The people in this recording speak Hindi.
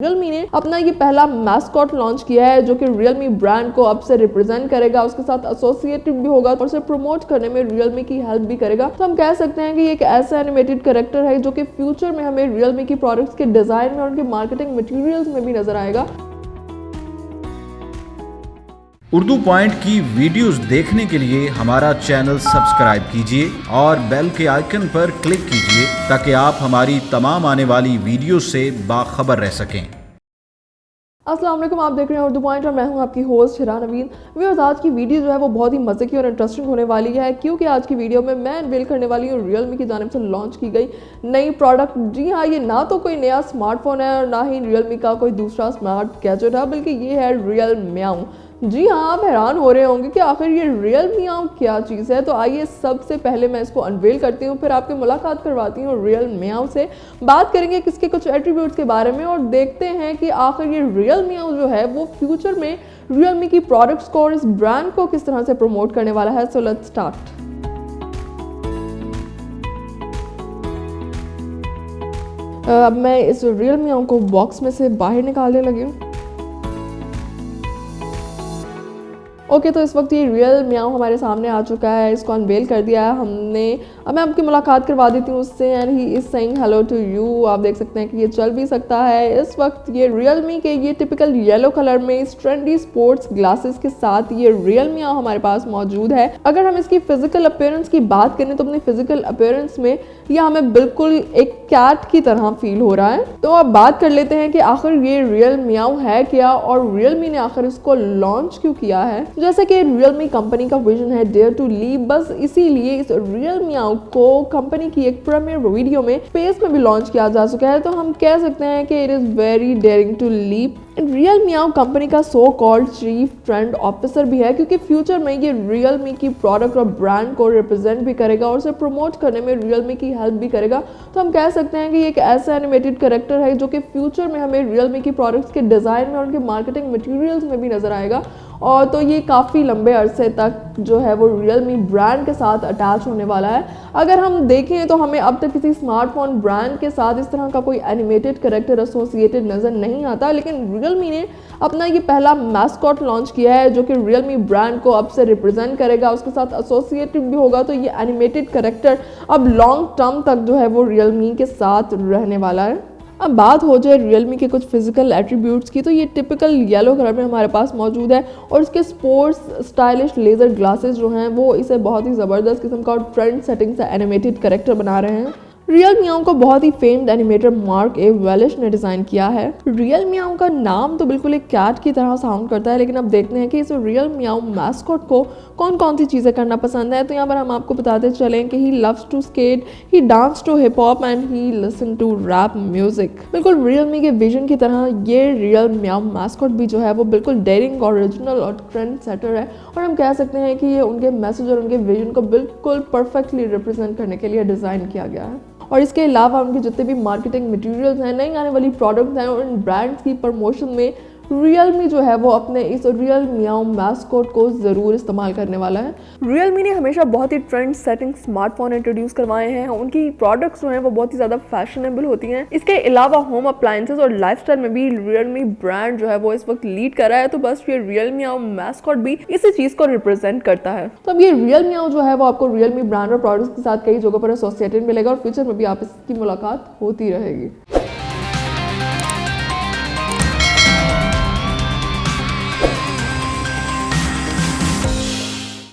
Realme ने अपना ये पहला मैस्कॉट लॉन्च किया है जो कि Realme ब्रांड को अब से रिप्रेजेंट करेगा, उसके साथ एसोसिएटेड भी होगा और उसे प्रमोट करने में Realme की हेल्प भी करेगा। तो हम कह सकते हैं कि ये एक ऐसा एनिमेटेड कैरेक्टर है जो कि फ्यूचर में हमें Realme की प्रोडक्ट्स के डिजाइन में और उनके मार्केटिंग मटेरियल्स में भी नजर आएगा। उर्दू पॉइंट की वीडियोस देखने के लिए हमारा चैनल सब्सक्राइब कीजिए और बेल के आइकन पर क्लिक कीजिए ताकि आप हमारी तमाम आने वाली वीडियो से बाखबर रह सकें। अस्सलाम वालेकुम, आप देख रहे हैं उर्दू पॉइंट और मैं हूं आपकी होस्ट हिरा नवीन। व्यूअर्स, आज की वीडियो जो है वो बहुत ही मजे की और इंटरेस्टिंग होने वाली है क्योंकि आज की वीडियो में मैं अनवेल करने वाली हूँ Realme की जानिब से लॉन्च की गई नई प्रोडक्ट। जी हाँ, ये ना तो कोई नया स्मार्टफोन है और ना ही Realme का कोई दूसरा स्मार्ट गैजेट है, बल्कि ये है रियल म्याऊ। जी हाँ, आप हैरान हो रहे होंगे कि आखिर ये रियल म्याऊ क्या चीज़ है। तो आइए सबसे पहले मैं इसको अनवेल करती हूँ, फिर आपकी मुलाकात करवाती हूँ रियल म्याऊ से, बात करेंगे किसके कुछ एट्रीब्यूट्स के बारे में और देखते हैं कि आखिर ये रियल म्याऊ जो है वो फ्यूचर में Realme की प्रोडक्ट्स को और इस ब्रांड को किस तरह से प्रमोट करने वाला है। So let's start. अब मैं इस रियल म्याऊ को बॉक्स में से बाहर निकालने लगी हूँ। ओके, तो इस वक्त ये रियल म्याऊ हमारे सामने आ चुका है, इसको अनवेल कर दिया है हमने। अब मैं आपकी मुलाकात करवा देती हूँ उससे and he is saying hello to you. आप देख सकते हैं कि ये चल भी सकता है। इस वक्त ये Realme के ये टिपिकल येलो कलर में इस ट्रेंडी स्पोर्ट्स ग्लासेस के साथ ये रियल म्याऊ हमारे पास मौजूद है। अगर हम इसकी फिजिकल अपीयरेंस की बात करें तो अपनी फिजिकल अपीयरेंस में यह हमें बिल्कुल एक कैट की तरह फील हो रहा है। तो अब बात कर लेते हैं कि आखिर ये रियल म्याऊ है क्या और Realme ने आखिर इसको लॉन्च क्यों किया है। जैसे कि Realme कंपनी का विजन है डेयर टू लीव, बस इसीलिए इस रियल म्याऊ को कंपनी की एक प्रीमियर वीडियो में स्पेस में भी लॉन्च किया जा चुका है। तो हम कह सकते हैं कि it is very daring to leave. Real meow company का so called chief trend officer भी है क्योंकि फ्यूचर में ये Realme की प्रोडक्ट और ब्रांड को रिप्रेजेंट भी करेगा और उसे प्रमोट करने में Realme की हेल्प भी करेगा। तो हम कह सकते हैं कि ये एक ऐसा एनिमेटेड कैरेक्टर है जो कि फ्यूचर में हमें Realme की प्रोडक्ट्स के डिज़ाइन में और उनके मार्केटिंग मटेरियल्स में भी नज़र आएगा। और तो ये काफ़ी लंबे अरसे तक जो है वो Realme ब्रांड के साथ अटैच होने वाला है। अगर हम देखें तो हमें अब तक किसी स्मार्टफोन ब्रांड के साथ इस तरह का कोई एनिमेटेड कैरेक्टर एसोसिएटेड नज़र नहीं आता, लेकिन Realme ने अपना ये पहला मैस्कॉट लॉन्च किया है जो कि Realme ब्रांड को अब से रिप्रेजेंट करेगा, उसके साथ एसोसिएटेड भी होगा। तो ये एनिमेटेड कैरेक्टर अब लॉन्ग टर्म तक जो है वो Realme के साथ रहने वाला है। अब बात हो जाए Realme के कुछ फिजिकल एट्रीब्यूट्स की, तो ये टिपिकल येलो कलर में हमारे पास मौजूद है और इसके स्पोर्ट्स स्टाइलिश लेज़र ग्लासेस जो हैं वो इसे बहुत ही ज़बरदस्त किस्म का और ट्रेंड सेटिंग से एनिमेटेड कैरेक्टर बना रहे हैं। रियल म्याऊ को बहुत ही फेम्ड एनिमेटर मार्क ए वेलिश ने डिज़ाइन किया है। रियल म्याऊ का नाम तो बिल्कुल एक कैट की तरह साउंड करता है, लेकिन अब देखते हैं कि इस रियल म्याऊ मैस्कॉट को कौन कौन सी चीज़ें करना पसंद है। तो यहाँ पर हम आपको बताते चलें कि he loves to skate, he dance to hip hop and he listen to rap music. बिल्कुल Realme के विजन की तरह ये रियल म्याऊ मैस्कॉट भी जो है वो बिल्कुल डेयरिंग, ओरिजिनल और ट्रेंड सेटर है और हम कह सकते हैं कि ये उनके मैसेज और उनके विजन को बिल्कुल परफेक्टली रिप्रेजेंट करने के लिए डिज़ाइन किया गया है। और इसके अलावा उनके जितने भी मार्केटिंग मटेरियल्स हैं, नई आने वाली प्रोडक्ट्स हैं और इन ब्रांड्स की प्रमोशन में Realme जो है वो अपने इस रियल म्याऊ मैस्कॉट को ज़रूर इस्तेमाल करने वाला है। Realme ने हमेशा बहुत ही ट्रेंड सेटिंग स्मार्टफोन इंट्रोड्यूस करवाए हैं। उनकी प्रोडक्ट्स जो हैं वो बहुत ही ज़्यादा फैशनेबल होती हैं। इसके अलावा होम अप्लायंसेस और लाइफस्टाइल में भी Realme ब्रांड जो है वो इस वक्त लीड कर रहा है। तो बस ये रियल म्याऊ मैस्कॉट भी इसी चीज़ को रिप्रेजेंट करता है। तो अब ये रियल म्याऊ जो है वो आपको Realme ब्रांड और प्रोडक्ट्स के साथ कई जगहों पर एसोसिएटेड मिलेगा और फ्यूचर में भी आप इसकी मुलाकात होती रहेगी।